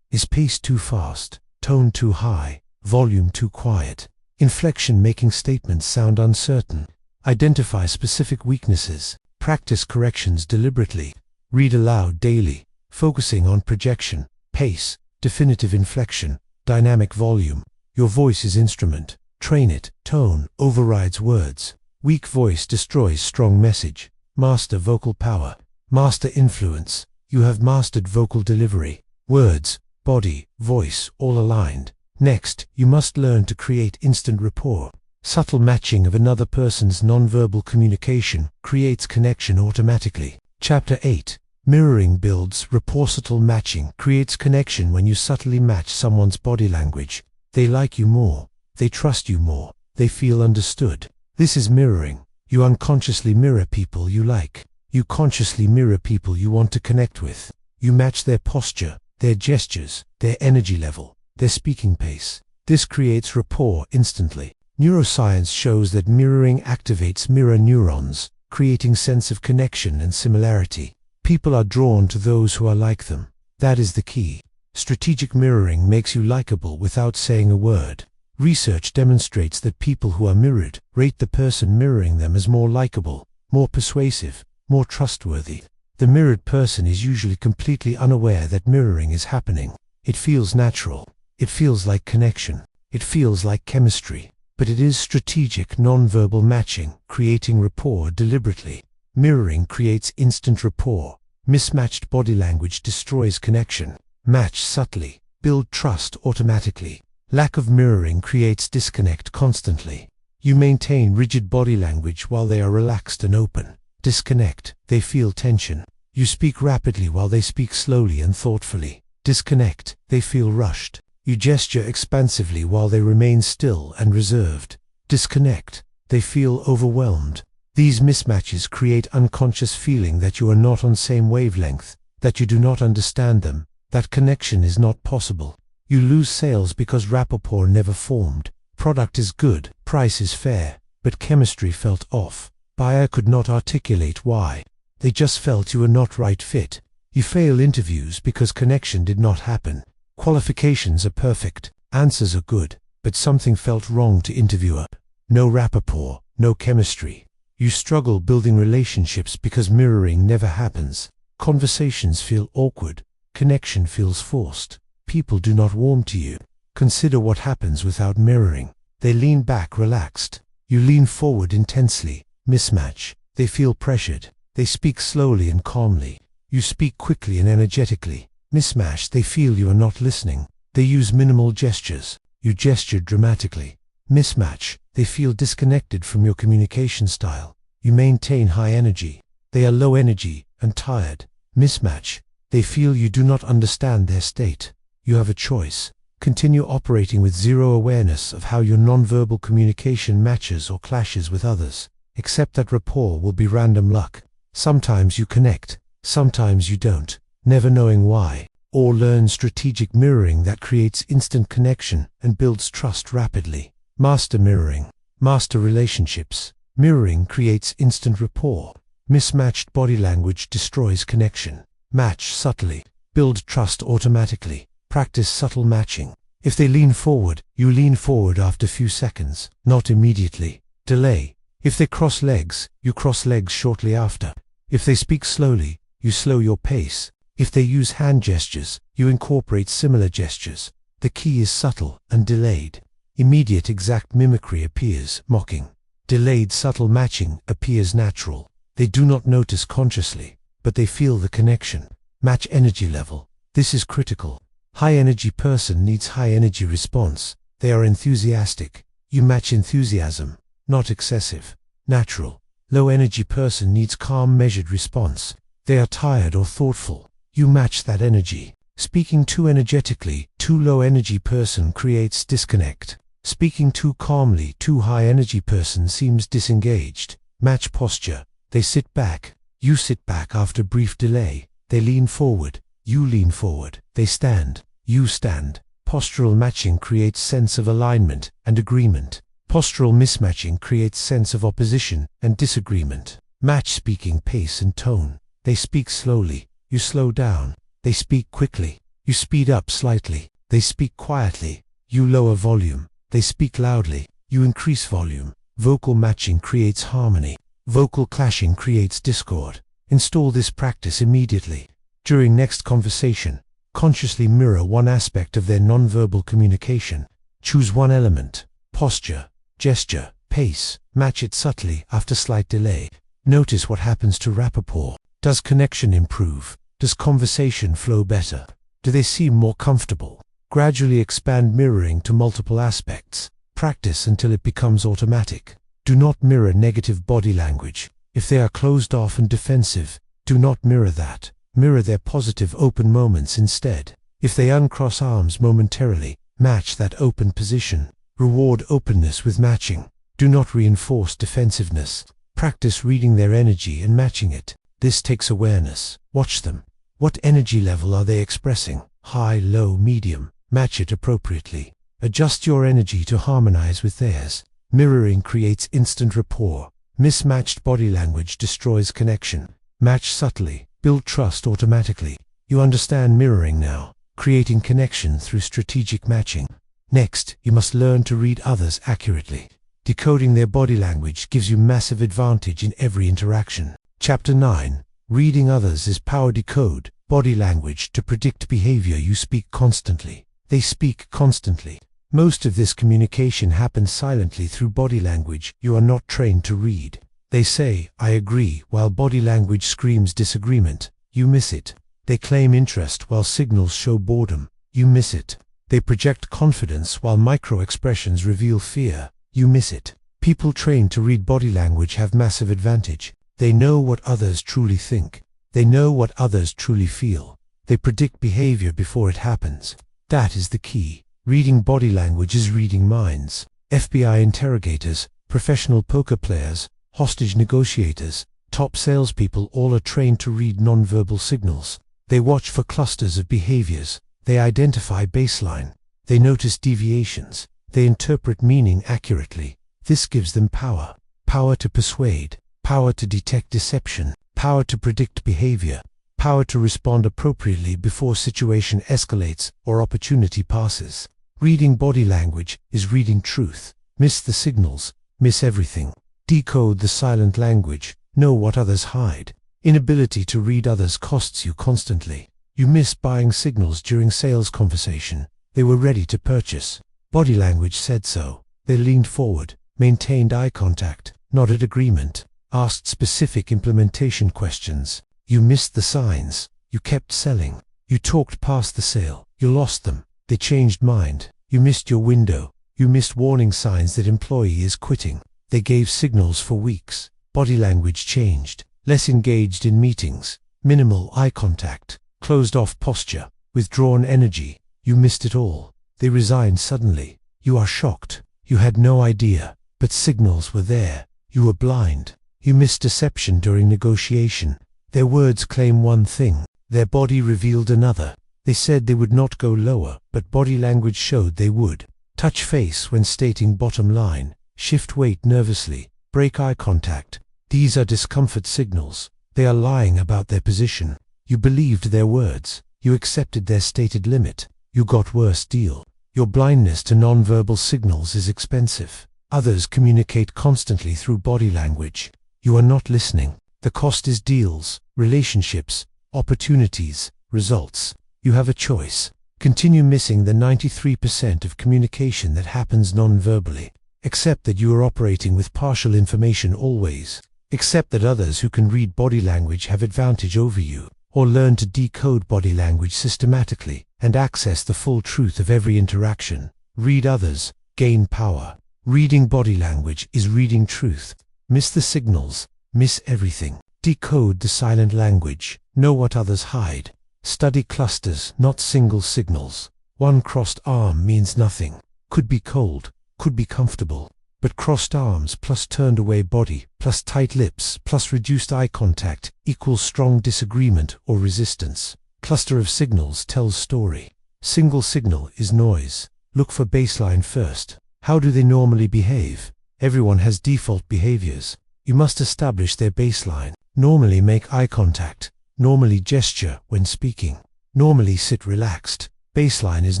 Speaker 1: Is pace too fast? Tone too high? Volume too quiet? Inflection making statements sound uncertain. Identify specific weaknesses. Practice corrections deliberately. Read aloud daily, focusing on projection, pace, definitive inflection, dynamic volume. Your voice is instrument. Train it. Tone overrides words. Weak voice destroys strong message. Master vocal power. Master influence. You have mastered vocal delivery. Words, body, voice, all aligned. Next, you must learn to create instant rapport. Subtle matching of another person's nonverbal communication creates connection automatically. Chapter 8. Mirroring builds rapport. Subtle matching creates connection when you subtly match someone's body language. They like you more. They trust you more. They feel understood. This is mirroring. You unconsciously mirror people you like. You consciously mirror people you want to connect with. You match their posture, their gestures, their energy level, their speaking pace. This creates rapport instantly. Neuroscience shows that mirroring activates mirror neurons, creating sense of connection and similarity. People are drawn to those who are like them. That is the key. Strategic mirroring makes you likable without saying a word. Research demonstrates that people who are mirrored rate the person mirroring them as more likable, more persuasive, more trustworthy. The mirrored person is usually completely unaware that mirroring is happening. It feels natural. It feels like connection. It feels like chemistry. But it is strategic nonverbal matching, creating rapport deliberately. Mirroring creates instant rapport. Mismatched body language destroys connection. Match subtly. Build trust automatically. Lack of mirroring creates disconnect constantly. You maintain rigid body language while they are relaxed and open. Disconnect. They feel tension. You speak rapidly while they speak slowly and thoughtfully. Disconnect. They feel rushed. You gesture expansively while they remain still and reserved. Disconnect. They feel overwhelmed. These mismatches create unconscious feeling that you are not on same wavelength, that you do not understand them, that connection is not possible. You lose sales because rapport never formed. Product is good, price is fair, but chemistry felt off. Buyer could not articulate why. They just felt you were not right fit. You fail interviews because connection did not happen. Qualifications are perfect, answers are good, but something felt wrong to interviewer. No rapport, no chemistry. You struggle building relationships because mirroring never happens. Conversations feel awkward. Connection feels forced. People do not warm to you. Consider what happens without mirroring. They lean back relaxed. You lean forward intensely. Mismatch. They feel pressured. They speak slowly and calmly. You speak quickly and energetically. Mismatch. They feel you are not listening. They use minimal gestures. You gesture dramatically. Mismatch. They feel disconnected from your communication style. You maintain high energy. They are low energy and tired. Mismatch. They feel you do not understand their state. You have a choice. Continue operating with zero awareness of how your nonverbal communication matches or clashes with others. Accept that rapport will be random luck. Sometimes you connect, sometimes you don't, never knowing why. Or learn strategic mirroring that creates instant connection and builds trust rapidly. Master mirroring. Master relationships. Mirroring creates instant rapport. Mismatched body language destroys connection. Match subtly. Build trust automatically. Practice subtle matching. If they lean forward, you lean forward after few seconds, not immediately. Delay. If they cross legs, you cross legs shortly after. If they speak slowly, you slow your pace. If they use hand gestures, you incorporate similar gestures. The key is subtle and delayed. Immediate exact mimicry appears mocking. Delayed subtle matching appears natural. They do not notice consciously, but they feel the connection. Match energy level. This is critical. High energy person needs high energy response. They are enthusiastic. You match enthusiasm, not excessive. Natural. Low energy person needs calm measured response. They are tired or thoughtful. You match that energy. Speaking too energetically, too low energy person creates disconnect. Speaking too calmly, too high energy person seems disengaged. Match posture. They sit back. You sit back after brief delay. They lean forward. You lean forward. They stand. You stand. Postural matching creates sense of alignment and agreement. Postural mismatching creates sense of opposition and disagreement. Match speaking pace and tone. They speak slowly. You slow down. They speak quickly. You speed up slightly. They speak quietly. You lower volume. They speak loudly. You increase volume. Vocal matching creates harmony. Vocal clashing creates discord. Install this practice immediately. During next conversation, consciously mirror one aspect of their nonverbal communication. Choose one element. Posture, gesture, pace. Match it subtly after slight delay. Notice what happens to rapport. Does connection improve? Does conversation flow better? Do they seem more comfortable? Gradually expand mirroring to multiple aspects. Practice until it becomes automatic. Do not mirror negative body language. If they are closed off and defensive, do not mirror that. Mirror their positive open moments instead. If they uncross arms momentarily, match that open position. Reward openness with matching. Do not reinforce defensiveness. Practice reading their energy and matching it. This takes awareness. Watch them. What energy level are they expressing? High, low, medium. Match it appropriately. Adjust your energy to harmonize with theirs. Mirroring creates instant rapport. Mismatched body language destroys connection. Match subtly. Build trust automatically. You understand mirroring now, creating connection through strategic matching. Next, you must learn to read others accurately. Decoding their body language gives you massive advantage in every interaction. Chapter 9. Reading others is power. Decode body language to predict behavior. You speak constantly. They speak constantly. Most of this communication happens silently through body language you are not trained to read. They say, "I agree," while body language screams disagreement. You miss it. They claim interest while signals show boredom. You miss it. They project confidence while micro-expressions reveal fear. You miss it. People trained to read body language have massive advantage. They know what others truly think. They know what others truly feel. They predict behavior before it happens. That is the key. Reading body language is reading minds. FBI interrogators, professional poker players, hostage negotiators, top salespeople all are trained to read nonverbal signals. They watch for clusters of behaviors. They identify baseline. They notice deviations. They interpret meaning accurately. This gives them power. Power to persuade. Power to detect deception. Power to predict behavior. Power to respond appropriately before situation escalates or opportunity passes. Reading body language is reading truth. Miss the signals. Miss everything. Decode the silent language. Know what others hide. Inability to read others costs you constantly. You miss buying signals during sales conversation. They were ready to purchase. Body language said so. They leaned forward, maintained eye contact, nodded agreement, asked specific implementation questions. You missed the signs. You kept selling. You talked past the sale. You lost them. They changed mind. You missed your window. You missed warning signs that employee is quitting. They gave signals for weeks. Body language changed. less engaged in meetings, minimal eye contact, closed-off posture, withdrawn energy. You missed it all. They resigned suddenly. You are shocked. You had no idea, but signals were there. You were blind. You missed deception during negotiation. Their words claim one thing. Their body revealed another. They said they would not go lower, but body language showed they would. Touch face when stating bottom line. Shift weight nervously. Break eye contact. These are discomfort signals. They are lying about their position. You believed their words. You accepted their stated limit. You got worse deal. Your blindness to nonverbal signals is expensive. Others communicate constantly through body language. You are not listening. The cost is deals, relationships, opportunities, results. You have a choice. Continue missing the 93% of communication that happens non-verbally. Accept that you are operating with partial information always. Accept that others who can read body language have advantage over you, or learn to decode body language systematically and access the full truth of every interaction. Read others, gain power. Reading body language is reading truth. Miss the signals, miss everything. Decode the silent language. Know what others hide. Study clusters, not single signals. One crossed arm means nothing. Could be cold, could be comfortable. But crossed arms plus turned away body plus tight lips plus reduced eye contact equals strong disagreement or resistance. Cluster of signals tells story. Single signal is noise. Look for baseline first. How do they normally behave? Everyone has default behaviors. You must establish their baseline. Normally make eye contact. Normally gesture when speaking. Normally sit relaxed. Baseline is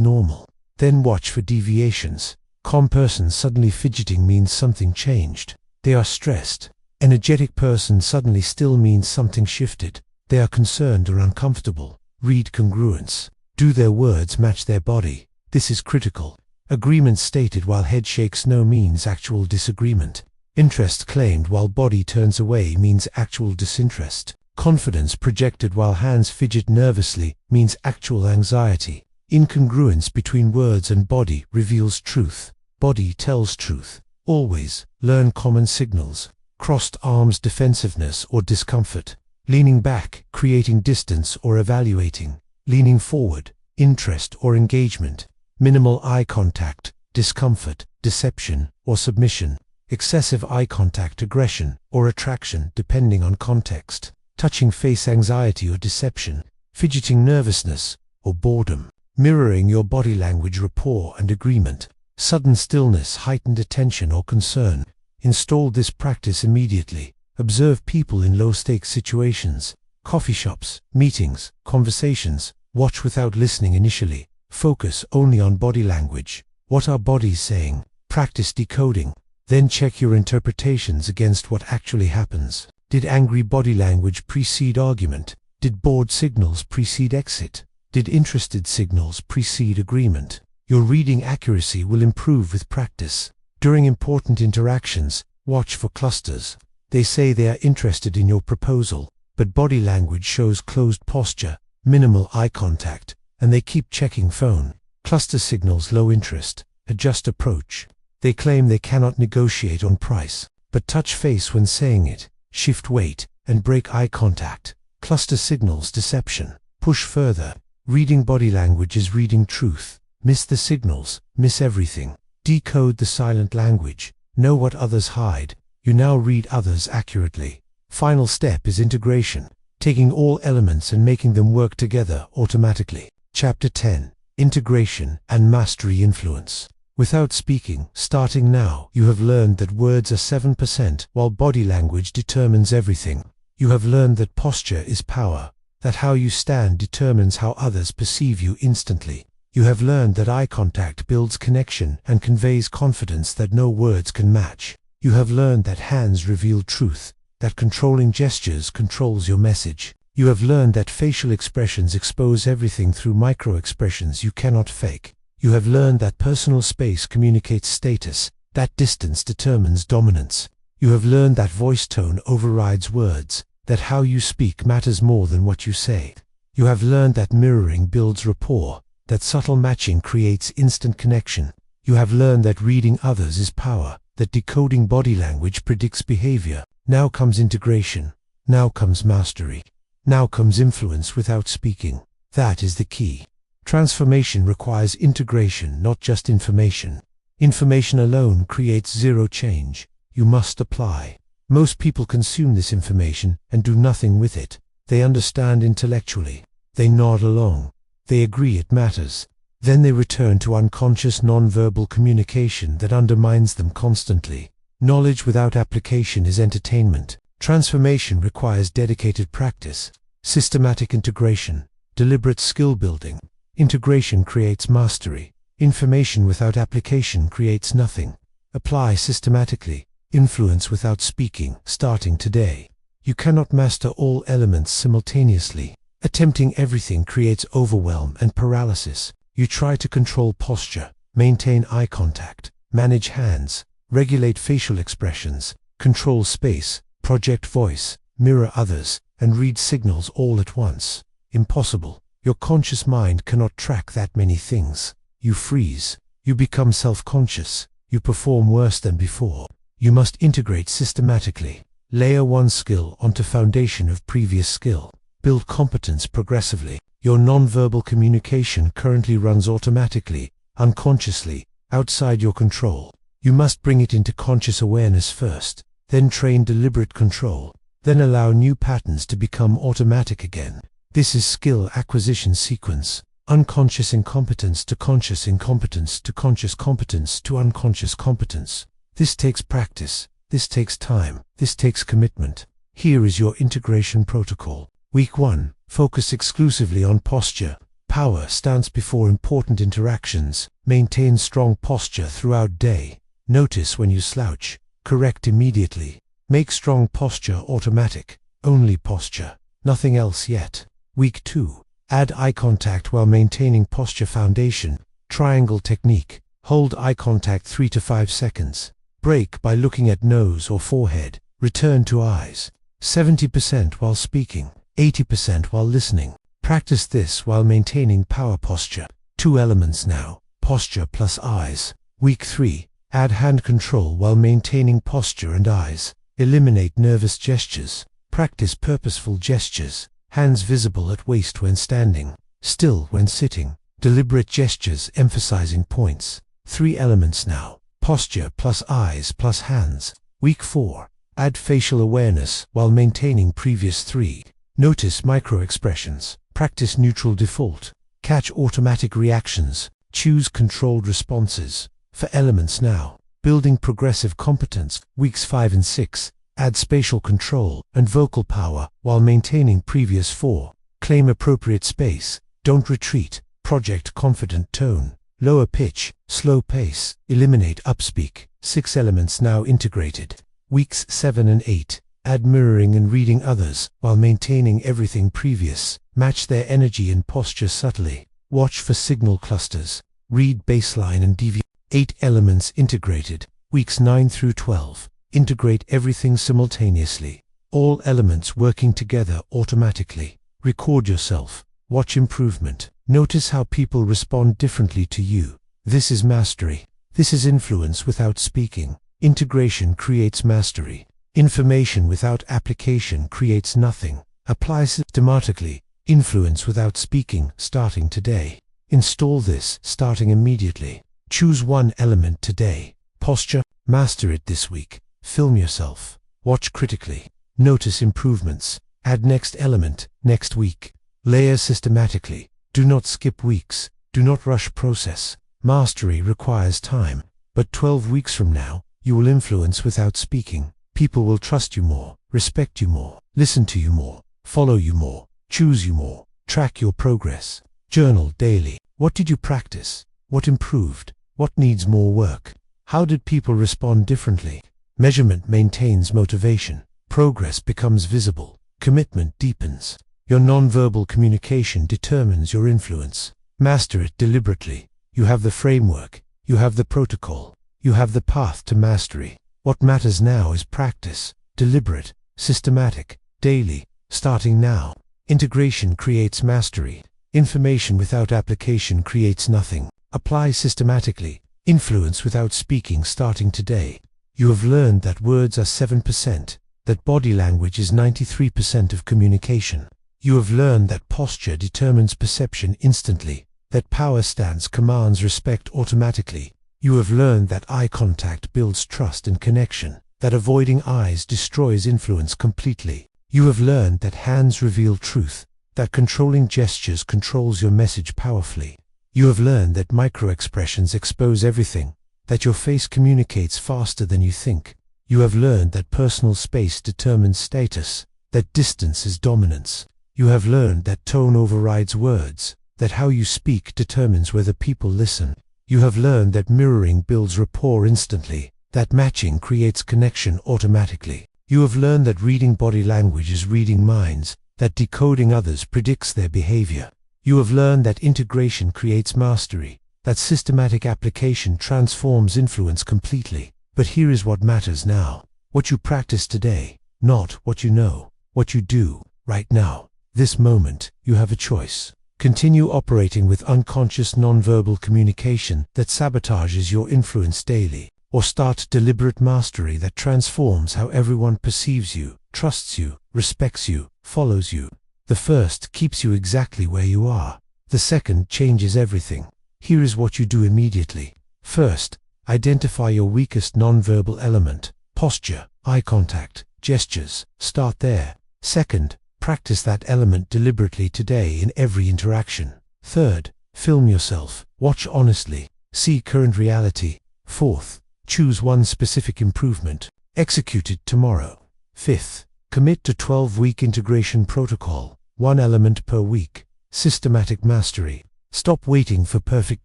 Speaker 1: normal. Then watch for deviations. Calm person suddenly fidgeting means something changed. They are stressed. Energetic person suddenly still means something shifted. They are concerned or uncomfortable. Read congruence. Do their words match their body? This is critical. Agreement stated while head shakes no means actual disagreement. Interest claimed while body turns away means actual disinterest. Confidence projected while hands fidget nervously means actual anxiety. Incongruence between words and body reveals truth. Body tells truth. Always learn common signals. Crossed arms defensiveness or discomfort. Leaning back, creating distance or evaluating. Leaning forward, interest or engagement. Minimal eye contact, discomfort, deception or submission. Excessive eye contact, aggression or attraction depending on context. Touching face, anxiety or deception. Fidgeting, nervousness or boredom. Mirroring your body language, rapport and agreement. Sudden stillness, heightened attention or concern. Install this practice immediately. Observe people in low-stakes situations. Coffee shops, meetings, conversations. Watch without listening initially. Focus only on body language. What are bodies saying? Practice decoding. Then check your interpretations against what actually happens. Did angry body language precede argument? Did bored signals precede exit? Did interested signals precede agreement? Your reading accuracy will improve with practice. During important interactions, watch for clusters. They say they are interested in your proposal, but body language shows closed posture, minimal eye contact, and they keep checking phone. Cluster signals low interest. Adjust approach. They claim they cannot negotiate on price, but touch face when saying it. Shift weight and break eye contact. Cluster signals deception. Push further. Reading body language is reading truth. Miss the signals, miss everything. Decode the silent language. Know what others hide. You now read others accurately. Final step is integration, taking all elements and making them work together automatically. Chapter 10. Integration and Mastery Influence. Without speaking, starting now, you have learned that words are 7%, while body language determines everything. You have learned that posture is power, that how you stand determines how others perceive you instantly. You have learned that eye contact builds connection and conveys confidence that no words can match. You have learned that hands reveal truth, that controlling gestures controls your message. You have learned that facial expressions expose everything through micro-expressions you cannot fake. You have learned that personal space communicates status, that distance determines dominance. You have learned that voice tone overrides words, that how you speak matters more than what you say. You have learned that mirroring builds rapport, that subtle matching creates instant connection. You have learned that reading others is power, that decoding body language predicts behavior. Now comes integration. Now comes mastery. Now comes influence without speaking. That is the key. Transformation requires integration, not just information. Information alone creates zero change. You must apply. Most people consume this information and do nothing with it. They understand intellectually. They nod along. They agree it matters. Then they return to unconscious non-verbal communication that undermines them constantly. Knowledge without application is entertainment. Transformation requires dedicated practice, systematic integration, deliberate skill building. Integration creates mastery. Information without application creates nothing. Apply systematically. Influence without speaking, starting today. You cannot master all elements simultaneously. Attempting everything creates overwhelm and paralysis. You try to control posture, maintain eye contact, manage hands, regulate facial expressions, control space, project voice, mirror others, and read signals all at once. Impossible. Your conscious mind cannot track that many things. You freeze. You become self-conscious. You perform worse than before. You must integrate systematically. Layer one skill onto foundation of previous skill. Build competence progressively. Your non-verbal communication currently runs automatically, unconsciously, outside your control. You must bring it into conscious awareness first, then train deliberate control, then allow new patterns to become automatic again. This is skill acquisition sequence. Unconscious incompetence to conscious incompetence to conscious competence to unconscious competence. This takes practice. This takes time. This takes commitment. Here is your integration protocol. Week 1. Focus exclusively on posture. Power stance before important interactions. Maintain strong posture throughout day. Notice when you slouch. Correct immediately. Make strong posture automatic. Only posture. Nothing else yet. Week 2. Add eye contact while maintaining posture foundation. Triangle technique. Hold eye contact 3 to 5 seconds. Break by looking at nose or forehead. Return to eyes. 70% while speaking. 80% while listening. Practice this while maintaining power posture. 2 elements now. Posture plus eyes. Week 3. Add hand control while maintaining posture and eyes. Eliminate nervous gestures. Practice purposeful gestures. Hands visible at waist when standing. Still when sitting. Deliberate gestures emphasizing points. 3 elements now. Posture plus eyes plus hands. Week 4. Add facial awareness while maintaining previous 3. Notice micro-expressions. Practice neutral default. Catch automatic reactions. Choose controlled responses. For elements now. Building progressive competence. Weeks 5 and 6. Add spatial control and vocal power while maintaining previous 4. Claim appropriate space. Don't retreat. Project confident tone. Lower pitch. Slow pace. Eliminate upspeak. 6 elements now integrated. Weeks 7 and 8. Add mirroring and reading others while maintaining everything previous. Match their energy and posture subtly. Watch for signal clusters. Read baseline and deviate. 8 elements integrated. Weeks 9 through 12. Integrate everything simultaneously. All elements working together automatically. Record yourself. Watch improvement. Notice how people respond differently to you. This is mastery. This is influence without speaking. Integration creates mastery. Information without application creates nothing. Apply systematically. Influence without speaking, starting today. Install this, starting immediately. Choose one element today. Posture. Master it this week. Film yourself. Watch critically. Notice improvements. Add next element, next week. Layer systematically. Do not skip weeks. Do not rush process. Mastery requires time. But 12 weeks from now, you will influence without speaking. People will trust you more, respect you more, listen to you more, follow you more, choose you more. Track your progress. Journal daily. What did you practice? What improved? What needs more work? How did people respond differently? Measurement maintains motivation. Progress becomes visible. Commitment deepens. Your non-verbal communication determines your influence. Master it deliberately. You have the framework. You have the protocol. You have the path to mastery. What matters now is practice. Deliberate, systematic, daily, starting now. Integration creates mastery. Information without application creates nothing. Apply systematically. Influence without speaking, starting today. You have learned that words are 7%. that body language is 93% of communication. You have learned that posture determines perception instantly, that power stance commands respect automatically. You have learned that eye contact builds trust and connection, that avoiding eyes destroys influence completely. You have learned that hands reveal truth, that controlling gestures controls your message powerfully. You have learned that micro-expressions expose everything, that your face communicates faster than you think. You have learned that personal space determines status, that distance is dominance. You have learned that tone overrides words, that how you speak determines whether people listen. You have learned that mirroring builds rapport instantly, that matching creates connection automatically. You have learned that reading body language is reading minds, that decoding others predicts their behavior. You have learned that integration creates mastery, that systematic application transforms influence completely. But here is what matters now. What you practice today, not what you know. What you do, right now. This moment, you have a choice. Continue operating with unconscious nonverbal communication that sabotages your influence daily, or start deliberate mastery that transforms how everyone perceives you, trusts you, respects you, follows you. The first keeps you exactly where you are. The second changes everything. Here is what you do immediately. First, identify your weakest nonverbal element: posture, eye contact, gestures. Start there. Second, practice that element deliberately today in every interaction. Third, film yourself. Watch honestly. See current reality. Fourth, choose one specific improvement. Execute it tomorrow. Fifth, commit to 12-week integration protocol. One element per week. Systematic mastery. Stop waiting for perfect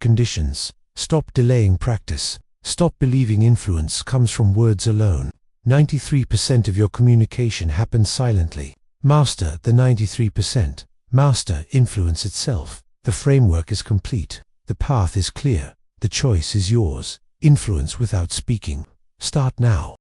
Speaker 1: conditions. Stop delaying practice. Stop believing influence comes from words alone. 93% of your communication happens silently. Master the 93%. Master influence itself. The framework is complete. The path is clear. The choice is yours. Influence without speaking. Start now.